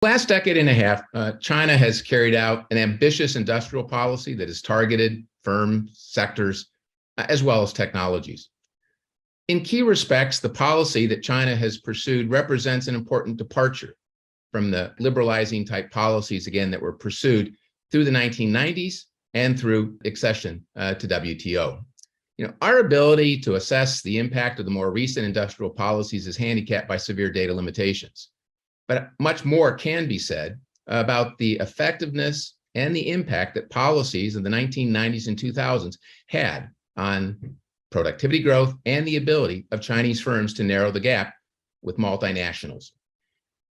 Last decade and a half, China has carried out an ambitious industrial policy that has targeted firms, sectors, as well as technologies. In key respects, the policy that China has pursued represents an important departure from the liberalizing type policies, again, that were pursued through the 1990s and through accession to WTO. Our ability to assess the impact of the more recent industrial policies is handicapped by severe data limitations. But much more can be said about the effectiveness and the impact that policies in the 1990s and 2000s had on productivity growth and the ability of Chinese firms to narrow the gap with multinationals.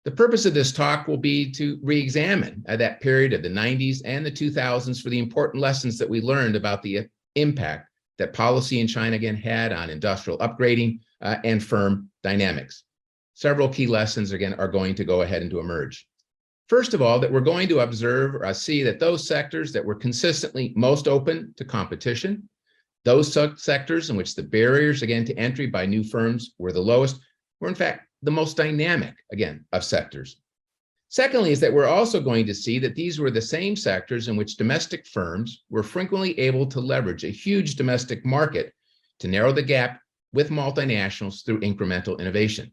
The purpose of this talk will be to re-examine that period of the 90s and the 2000s for the important lessons that we learned about the impact that policy in China again had on industrial upgrading and firm dynamics. Several key lessons, again, are going to go ahead and to emerge. First of all, that we're going to observe or see that those sectors that were consistently most open to competition, those sectors in which the barriers, again, to entry by new firms were the lowest, were in fact the most dynamic, again, of sectors. Secondly, is that we're also going to see that these were the same sectors in which domestic firms were frequently able to leverage a huge domestic market to narrow the gap with multinationals through incremental innovation.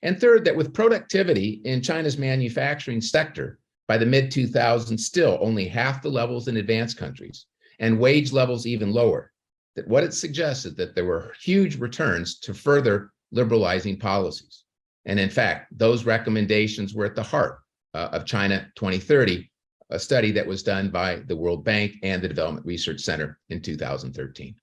And third, that with productivity in China's manufacturing sector by the mid-2000s still only half the levels in advanced countries and wage levels even lower, that what it suggested that there were huge returns to further liberalizing policies. And in fact, those recommendations were at the heart of China 2030, a study that was done by the World Bank and the Development Research Center in 2013.